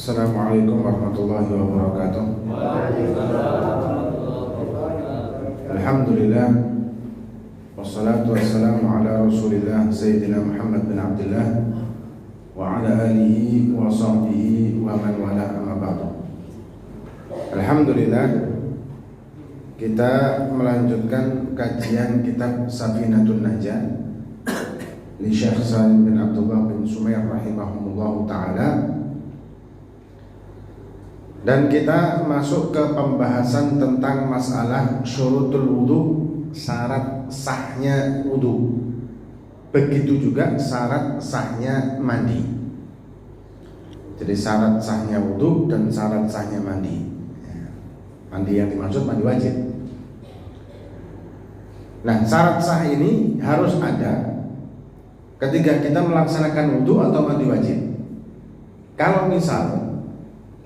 Assalamualaikum warahmatullahi wabarakatuh. Alhamdulillah, wassalatu wassalamu ala rasulillah Sayyidina Muhammad bin Abdullah wa ala alihi wa sahbihi wa man wala amma ba'du. Alhamdulillah, kita melanjutkan kajian kitab Safinatun Najah li Syekh Salim bin Abdullah bin Sumair rahimahumullah ta'ala. Dan kita masuk ke pembahasan tentang masalah syurutul wudu, syarat sahnya wudu. Begitu juga syarat sahnya mandi. Jadi syarat sahnya wudu dan syarat sahnya mandi. Mandi yang dimaksud mandi wajib. Nah, syarat sah ini harus ada ketika kita melaksanakan wudu atau mandi wajib. Kalau misal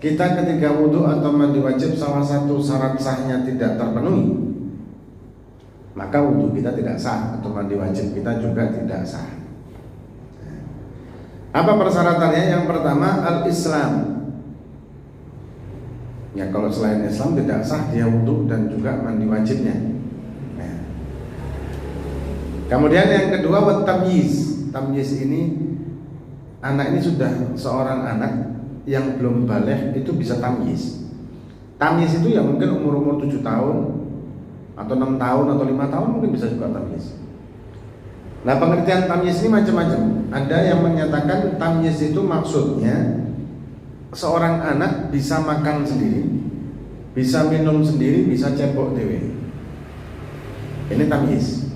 kita ketika wudu atau mandi wajib salah satu syarat sahnya tidak terpenuhi, maka wudu kita tidak sah atau mandi wajib kita juga tidak sah. Apa persyaratannya? Yang pertama al-Islam. Ya, kalau selain Islam tidak sah dia wudu dan juga mandi wajibnya. Kemudian yang kedua wat-tamyiz. Tamyiz ini, anak ini sudah seorang anak yang belum baligh itu bisa tamyiz. Tamyiz itu ya mungkin umur 7 tahun atau 6 tahun atau 5 tahun mungkin bisa juga tamyiz. Nah, pengertian tamyiz ini macam-macam. Ada yang menyatakan tamyiz itu maksudnya seorang anak bisa makan sendiri, bisa minum sendiri, bisa cebok dewe. Ini tamyiz.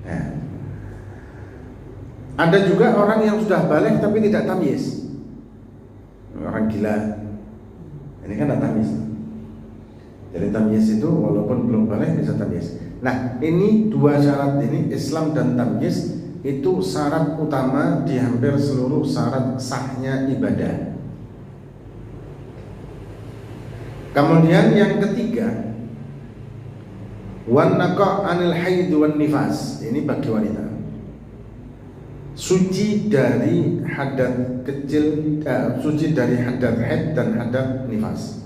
Ya. Ada juga orang yang sudah baligh tapi tidak tamyiz. Orang gila, ini kan tidak tamyiz. Jadi tamyiz itu walaupun belum baligh bisa tamyiz. Nah, ini dua syarat ini, Islam dan tamyiz, itu syarat utama di hampir seluruh syarat sahnya ibadah. Kemudian yang ketiga, wan naqa' anil haid wan nifas. Ini bagi wanita, suci dari hadat kecil, suci dari hadat haid dan hadat nifas.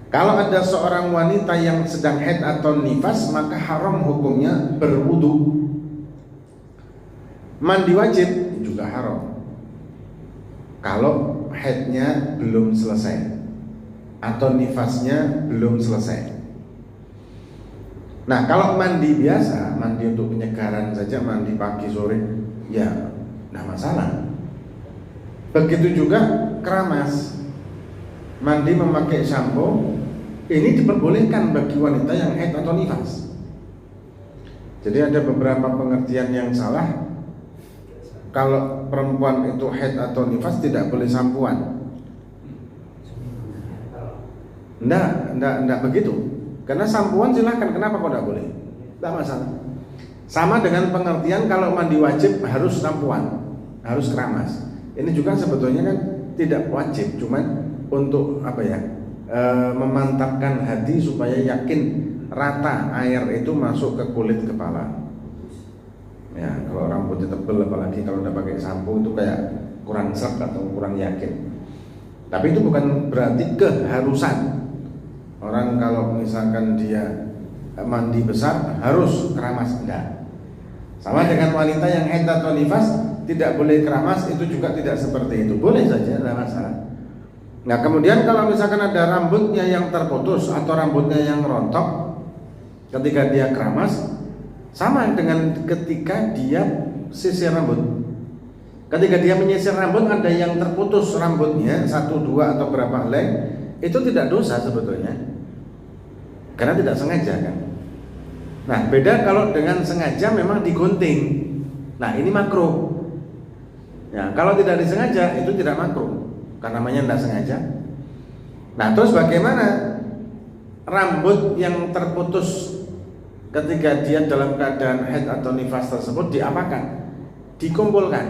Kalau ada seorang wanita yang sedang haid atau nifas, maka haram hukumnya berwudu. Mandi wajib juga haram kalau haidnya belum selesai atau nifasnya belum selesai. Nah, kalau mandi biasa, mandi untuk penyegaran saja, mandi pagi sore, ya tidak masalah. Begitu juga keramas, mandi memakai sampo, ini diperbolehkan bagi wanita yang haid atau nifas. Jadi ada beberapa pengertian yang salah. Kalau perempuan itu haid atau nifas tidak boleh sampoan. Enggak begitu. Karena sampoan silahkan, kenapa kok tidak boleh? Tidak masalah. Sama dengan pengertian kalau mandi wajib harus sampoan, harus keramas. Ini juga sebetulnya kan tidak wajib, cuman untuk apa ya? Memantapkan hati supaya yakin rata air itu masuk ke kulit kepala. Ya, kalau rambutnya tebal apalagi kalau udah pakai sampo itu kayak kurang serp atau kurang yakin. Tapi itu bukan berarti keharusan. Orang kalau misalkan dia mandi besar harus keramas, enggak. Sama dengan wanita yang haid atau nifas tidak boleh keramas, itu juga tidak seperti itu. Boleh saja, tidak masalah. Nah, kemudian kalau misalkan ada rambutnya yang terputus atau rambutnya yang rontok ketika dia keramas, sama dengan ketika dia sisir rambut. Ketika dia menyisir rambut ada yang terputus rambutnya 1, 2 atau berapa helai, itu tidak dosa sebetulnya. Karena tidak sengaja kan. Nah, beda kalau dengan sengaja memang digunting. Nah, ini makruh. Ya, kalau tidak disengaja itu tidak makruh, karena namanya tidak sengaja. Nah, terus bagaimana rambut yang terputus ketika dia dalam keadaan haid atau nifas tersebut diapakan? Dikumpulkan.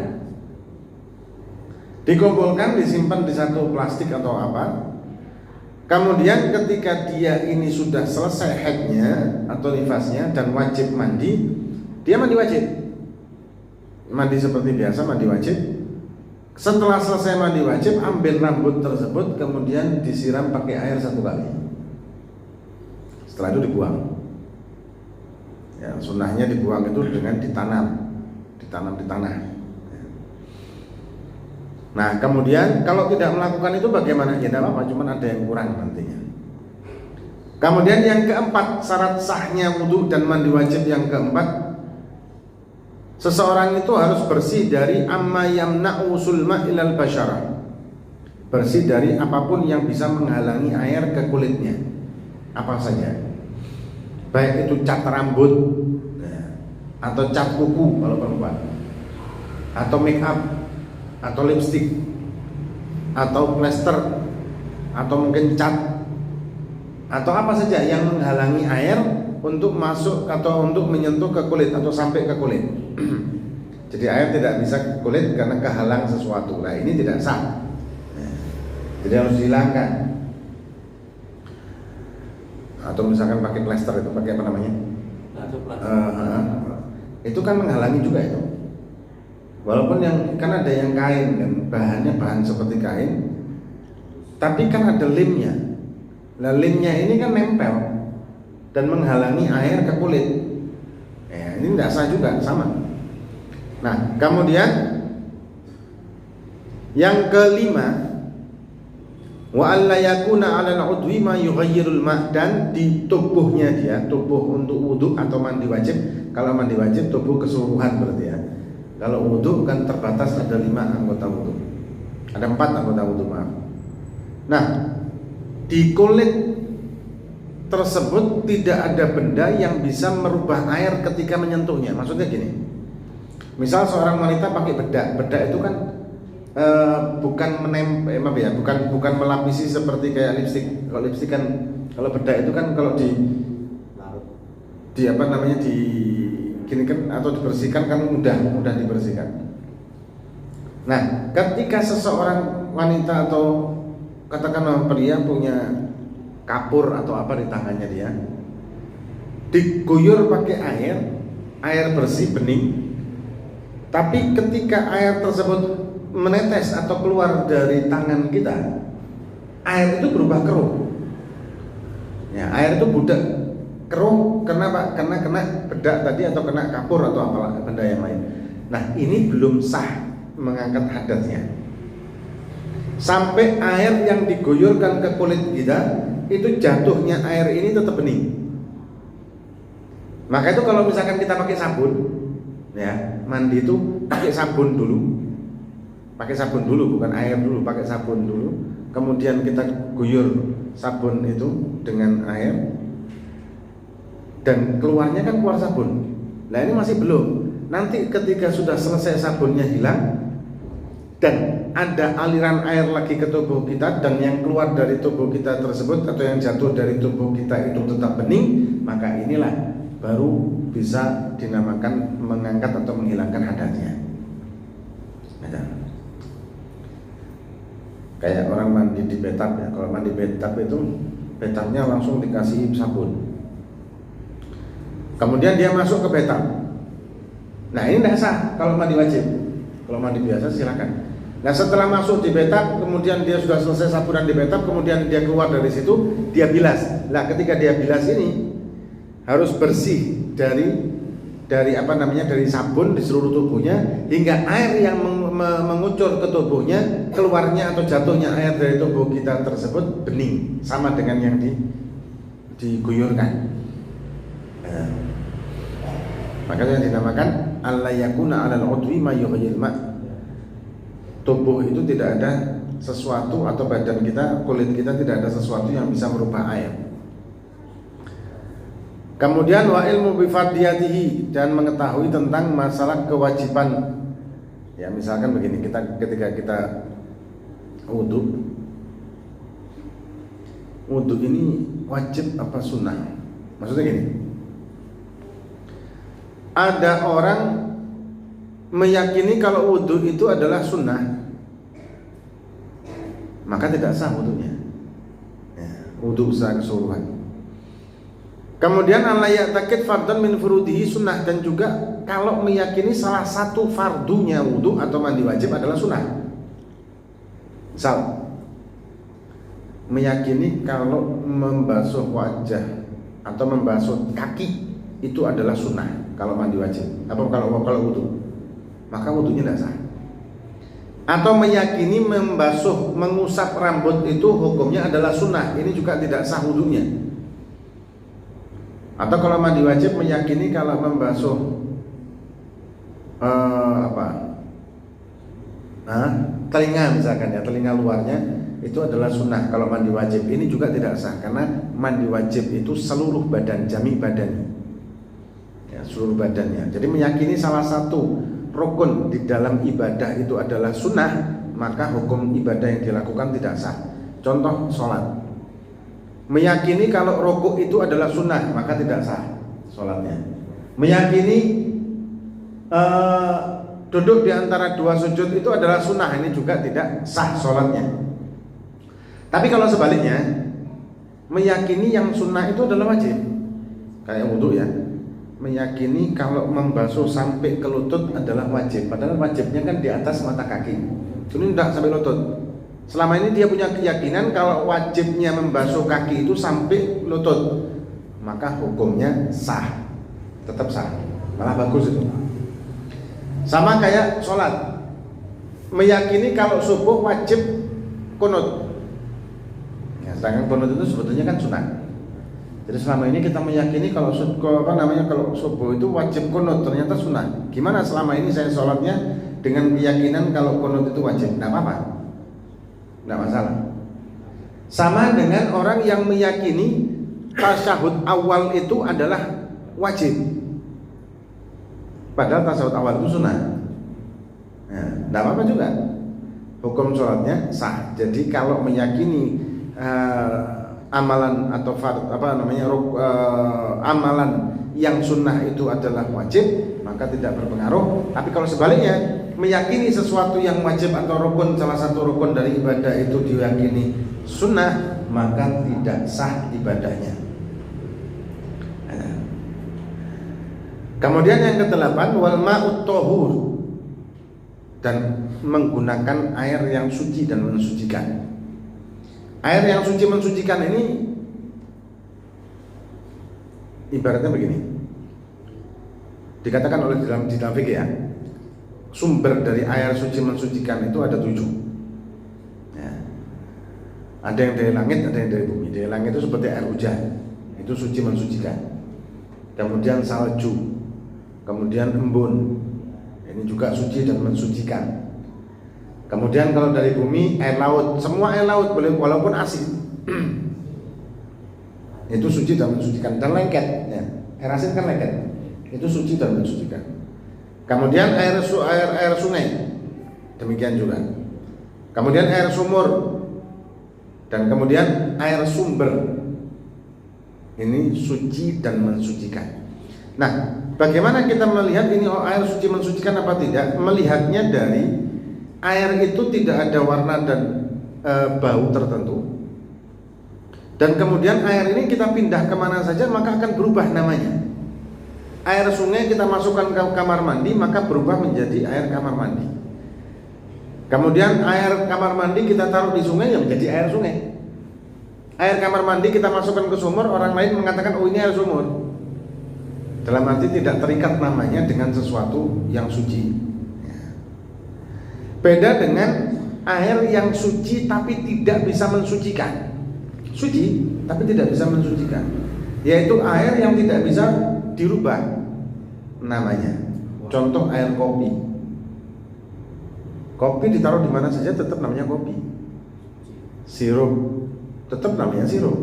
Dikumpulkan, disimpan di satu plastik atau apa. Kemudian ketika dia ini sudah selesai haidnya atau nifasnya dan wajib mandi, dia mandi wajib. Mandi seperti biasa, mandi wajib. Setelah selesai mandi wajib, ambil rambut tersebut kemudian disiram pakai air 1 kali. Setelah itu dibuang. Ya, sunnahnya dibuang itu dengan ditanam di tanah. Nah, kemudian kalau tidak melakukan itu bagaimana? Ya tidak apa-apa, cuman ada yang kurang nantinya. Kemudian yang keempat, syarat sahnya wudu dan mandi wajib yang keempat, seseorang itu harus bersih dari amma yamna'u sulma ilal basyarah. Bersih dari apapun yang bisa menghalangi air ke kulitnya. Apa saja. Baik itu cat rambut, atau cat kuku kalau perempuan, atau make up, atau lipstick, atau plester, atau mungkin cat, atau apa saja yang menghalangi air untuk masuk atau untuk menyentuh ke kulit atau sampai ke kulit. Jadi air tidak bisa ke kulit karena kehalang sesuatu. Nah, ini tidak sah. Jadi harus dihilangkan. Atau misalkan pakai plester itu pakai apa namanya? Itu kan menghalangi juga itu. Walaupun yang kan ada yang kain dan bahannya bahan seperti kain, tapi kan ada lemnya. Nah, lemnya ini kan nempel dan menghalangi air ke kulit. Ya, ini tidak sah juga, sama. Nah, kemudian yang kelima, wa alla yakuna 'ala al-'udwi ma yughayyirul ma', dan di tubuhnya dia, tubuh untuk wudu atau mandi wajib. Kalau mandi wajib tubuh keseluruhan berarti ya. Kalau wudu kan terbatas, ada 5 anggota wudu. Ada 4 anggota wudu, maaf. Nah, di kulit tersebut tidak ada benda yang bisa merubah air ketika menyentuhnya. Maksudnya gini. Misal seorang wanita pakai bedak itu kan bukan menempel, bukan melapisi seperti kayak lipstik. Kalau lipstik kan, kalau bedak itu kan kalau di apa namanya, di gini kan atau dibersihkan kan mudah dibersihkan. Nah, ketika seseorang wanita atau katakanlah pria punya kapur atau apa di tangannya dia, diguyur pakai air bersih bening, tapi ketika air tersebut menetes atau keluar dari tangan kita, air itu berubah keruh. Ya, air itu budak keruh karena apa? Karena kena bedak tadi atau kena kapur atau apalah benda yang lain. Nah, ini belum sah mengangkat hadatnya. Sampai air yang diguyurkan ke kulit kita itu jatuhnya air ini tetap bening. Maka itu kalau misalkan kita pakai sabun, ya, mandi itu pakai sabun dulu. Pakai sabun dulu, bukan air dulu, pakai sabun dulu. Kemudian kita guyur sabun itu dengan air, dan keluarnya kan keluar sabun. Nah, ini masih belum. Nanti ketika sudah selesai sabunnya hilang dan ada aliran air lagi ke tubuh kita, dan yang keluar dari tubuh kita tersebut atau yang jatuh dari tubuh kita itu tetap bening, maka inilah baru bisa dinamakan mengangkat atau menghilangkan hadatnya. Kayak orang mandi di bathtub ya. Kalau mandi bathtub itu bathtubnya langsung dikasih sabun. Kemudian dia masuk ke bathtub. Nah, ini tidak sah kalau mandi wajib. Kalau mandi biasa silakan. Nah, setelah masuk di bathtub, kemudian dia sudah selesai sabunan di bathtub, kemudian dia keluar dari situ, dia bilas. Nah, ketika dia bilas ini harus bersih dari apa namanya, dari sabun di seluruh tubuhnya, hingga air yang mengucur ke tubuhnya, keluarnya atau jatuhnya air dari tubuh kita tersebut bening, sama dengan yang diguyurkan. Maka yang dinamakan alla yakuna 'alal 'udwi ma yughayyir ma'. Tubuh itu tidak ada sesuatu, atau badan kita, kulit kita tidak ada sesuatu yang bisa merubah air. Kemudian wa ilmu bifardiyatihi, dan mengetahui tentang masalah kewajiban. Ya, misalkan begini, ketika kita wudu ini wajib apa sunnah? Maksudnya gini, ada orang meyakini kalau wudu itu adalah sunnah, maka tidak sah wudunya. Ya, wudu secara keseluruhan. Kemudian alla ya'taqid fardhan min furudihi sunnah, dan juga kalau meyakini salah satu fardunya wudu atau mandi wajib adalah sunnah. Misal meyakini kalau membasuh wajah atau membasuh kaki itu adalah sunnah kalau mandi wajib, apa kalau wudu, maka wudunya tidak sah. Atau meyakini mengusap rambut itu hukumnya adalah sunnah, ini juga tidak sah wudunya. Atau kalau mandi wajib meyakini kalau membasuh telinga misalkan ya, telinga luarnya itu adalah sunnah kalau mandi wajib, ini juga tidak sah karena mandi wajib itu seluruh badan, jami badan ya, seluruh badannya. Jadi meyakini salah satu rukun di dalam ibadah itu adalah sunnah, maka hukum ibadah yang dilakukan tidak sah. Contoh sholat, meyakini kalau rukuk itu adalah sunnah, maka tidak sah sholatnya. Meyakini duduk di antara dua sujud itu adalah sunnah, ini juga tidak sah sholatnya. Tapi kalau sebaliknya, meyakini yang sunnah itu adalah wajib, kayak wudhu ya, meyakini kalau membasuh sampai ke lutut adalah wajib, padahal wajibnya kan di atas mata kaki, ini tidak sampai lutut. Selama ini dia punya keyakinan kalau wajibnya membasuh kaki itu sampai lutut, maka hukumnya sah, tetap sah, malah bagus itu. Sama kayak sholat, meyakini kalau subuh wajib kunut, ya, sedangkan kunut itu sebetulnya kan sunat. Jadi selama ini kita meyakini kalau kalau subuh itu wajib kunut, ternyata sunat. Gimana selama ini saya sholatnya dengan keyakinan kalau kunut itu wajib? Tidak apa-apa, tidak masalah. Sama dengan orang yang meyakini tasyahud awal itu adalah wajib, padahal tasawuf awal itu sunnah. Nah, tidak apa-apa juga, hukum sholatnya sah. Jadi kalau meyakini amalan atau amalan yang sunnah itu adalah wajib, maka tidak berpengaruh. Tapi kalau sebaliknya, meyakini sesuatu yang wajib atau rukun, salah satu rukun dari ibadah itu diyakini sunnah, maka tidak sah ibadahnya. Kemudian yang ke-8, wal ma'ut tahur, dan menggunakan air yang suci dan mensucikan. Air yang suci mensucikan ini ibaratnya begini, dikatakan oleh di dalam fikih ya, sumber dari air suci mensucikan itu ada 7 ya. Ada yang dari langit, ada yang dari bumi. Dari langit itu seperti air hujan, itu suci mensucikan. Kemudian salju, kemudian embun, ini juga suci dan mensucikan. Kemudian kalau dari bumi, air laut, semua air laut boleh walaupun asin itu suci dan mensucikan. Dan lengket ya, air asin kan lengket, itu suci dan mensucikan. Kemudian air sungai, demikian juga. Kemudian air sumur, dan kemudian air sumber, ini suci dan mensucikan. Nah, bagaimana kita melihat ini air suci mensucikan apa tidak? Melihatnya dari air itu tidak ada warna dan bau tertentu. Dan kemudian air ini kita pindah kemana saja maka akan berubah namanya. Air sungai kita masukkan ke kamar mandi maka berubah menjadi air kamar mandi. Kemudian air kamar mandi kita taruh di sungai ya menjadi air sungai. Air kamar mandi kita masukkan ke sumur, orang lain mengatakan oh ini air sumur. Dalam arti tidak terikat namanya dengan sesuatu yang suci. Beda dengan air yang suci tapi tidak bisa mensucikan. Suci tapi tidak bisa mensucikan, yaitu air yang tidak bisa dirubah namanya. Contoh air kopi. Kopi ditaruh di mana saja tetap namanya kopi. Sirup tetap namanya sirup.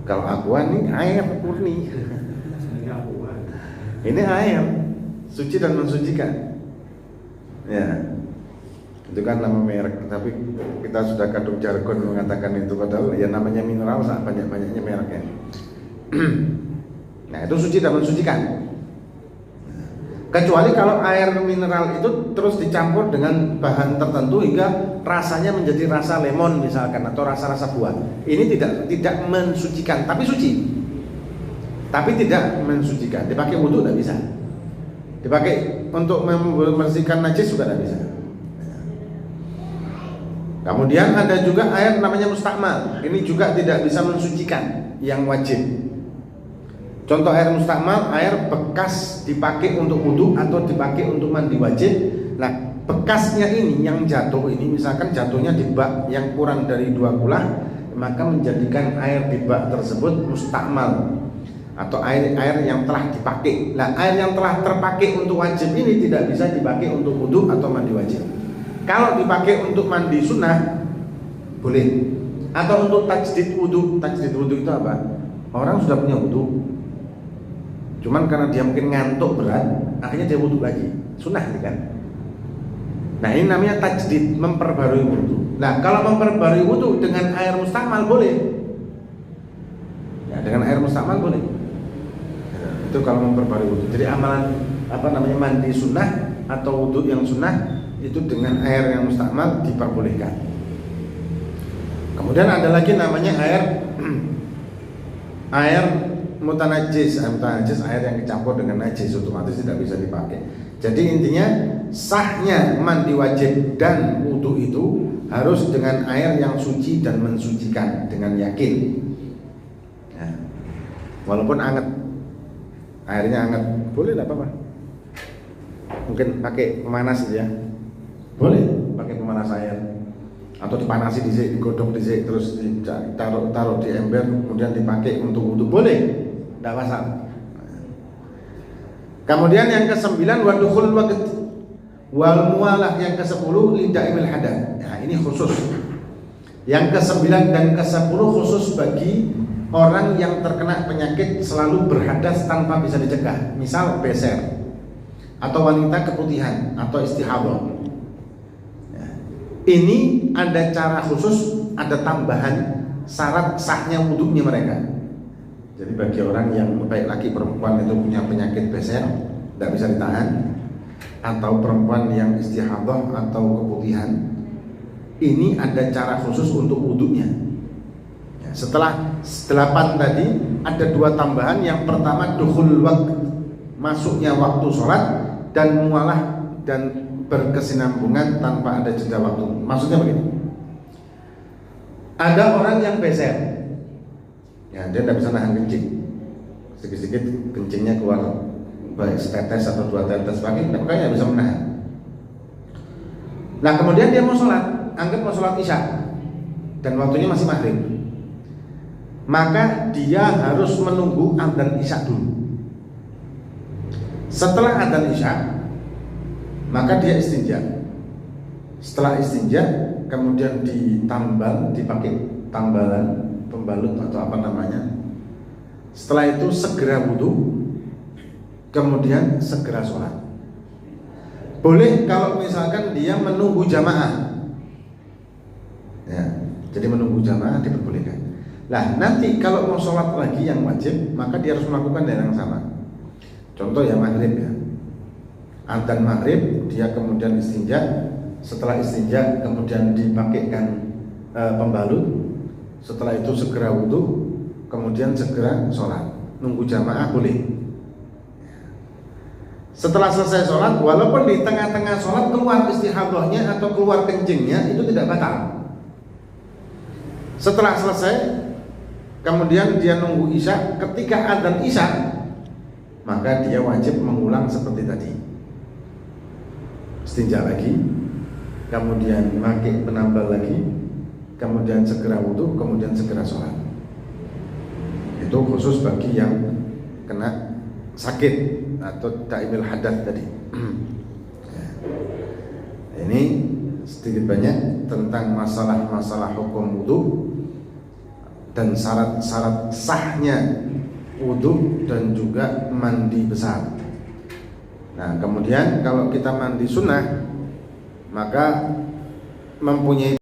Kalau aqua ini air murni. Ini air suci dan mensucikan. Ya, itu kan nama merek, tapi kita sudah kadung jargon mengatakan itu, padahal ya namanya mineral sangat banyak-banyaknya mereknya. Nah, itu suci dan mensucikan. Kecuali kalau air mineral itu terus dicampur dengan bahan tertentu hingga rasanya menjadi rasa lemon misalkan atau rasa-rasa buah. Ini tidak mensucikan, tapi suci. Tapi tidak mensucikan. Dipakai wudhu tidak bisa. Dipakai untuk membersihkan najis juga tidak bisa. Kemudian ada juga air namanya mustakmal. Ini juga tidak bisa mensucikan yang wajib. Contoh air mustakmal, air bekas dipakai untuk wudu atau dipakai untuk mandi wajib. Nah, bekasnya ini yang jatuh ini, misalkan jatuhnya di bak yang kurang dari 2 kulah, maka menjadikan air di bak tersebut mustakmal atau air yang telah dipakai. Nah, air yang telah terpakai untuk wajib ini tidak bisa dipakai untuk wudu atau mandi wajib. Kalau dipakai untuk mandi sunnah boleh, atau untuk tajdid wudu. Tajdid wudu itu apa? Orang sudah punya wudu, cuman karena dia mungkin ngantuk berat, akhirnya dia wudu lagi. Sunnah kan? Nah, ini namanya tajdid, memperbarui wudu. Nah, kalau memperbarui wudu dengan air mustakmal boleh. Ya, dengan air mustakmal boleh. Ya, itu kalau memperbarui wudu. Jadi amalan mandi sunnah atau wudu yang sunnah itu dengan air yang mustakmal diperbolehkan. Kemudian ada lagi namanya air mutanajis. Air yang dicampur dengan najis otomatis tidak bisa dipakai. Jadi intinya sahnya mandi wajib dan wudu itu harus dengan air yang suci dan mensucikan dengan yakin. Ya. Walaupun anget, airnya anget, boleh tidak apa-apa. Mungkin pakai pemanas ya, boleh pakai pemanas air, atau dipanasi digodok terus taruh di ember kemudian dipakai untuk wudu, boleh, tidak masalah. Kemudian yang ke-9 wadukhul waqt wal muwalah, yang ke-10 lidaimil hadath. Nah, ini khusus. Yang ke-9 dan ke-10 khusus bagi orang yang terkena penyakit selalu berhadas tanpa bisa dicegah. Misal beser, atau wanita keputihan, atau istihadah. Ya. Ini ada cara khusus, ada tambahan syarat sahnya wudunya mereka. Jadi bagi orang yang baik laki perempuan itu punya penyakit beser, tidak bisa ditahan, atau perempuan yang istihadah atau keputihan, ini ada cara khusus untuk wudunya. Ya, setelah 8 tadi ada 2 tambahan. Yang pertama dukhul waqt, masuknya waktu sholat, dan mualah dan berkesinambungan tanpa ada jeda waktu. Maksudnya begini, ada orang yang beser, ya, dia tidak bisa nahan kencing, sedikit-sedikit kencingnya keluar, baik setetes atau 2 tetes pagi, makanya bisa menahan. Nah, kemudian dia mau sholat, anggap mau sholat isya dan waktunya masih maghrib, maka dia harus menunggu adzan isya dulu. Setelah adzan isya, maka dia istinja. Setelah istinja, kemudian ditambal, dipakai tambalan pembalut atau apa namanya. Setelah itu segera wudu, kemudian segera sholat. Boleh kalau misalkan dia menunggu jamaah, ya, jadi menunggu jamaah diperbolehkan. Nah, nanti kalau mau sholat lagi yang wajib, maka dia harus melakukan yang sama. Contoh ya maghrib ya, adzan maghrib, dia kemudian istinja. Setelah istinja kemudian dipakaikan pembalut. Setelah itu segera wudu, kemudian segera sholat. Nunggu jamaah boleh. Setelah selesai sholat, walaupun di tengah-tengah sholat keluar istihadahnya atau keluar kencingnya, itu tidak batal. Setelah selesai, kemudian dia nunggu isya. Ketika adzan isya, maka dia wajib mengulang seperti tadi. Istinja lagi, kemudian pakai penambal lagi, kemudian segera wudu, kemudian segera sholat. Itu khusus bagi yang kena sakit atau daimil hadath tadi. Ini sedikit banyak tentang masalah-masalah hukum wudu dan syarat-syarat sahnya wudu dan juga mandi besar. Nah, kemudian kalau kita mandi sunnah, maka mempunyai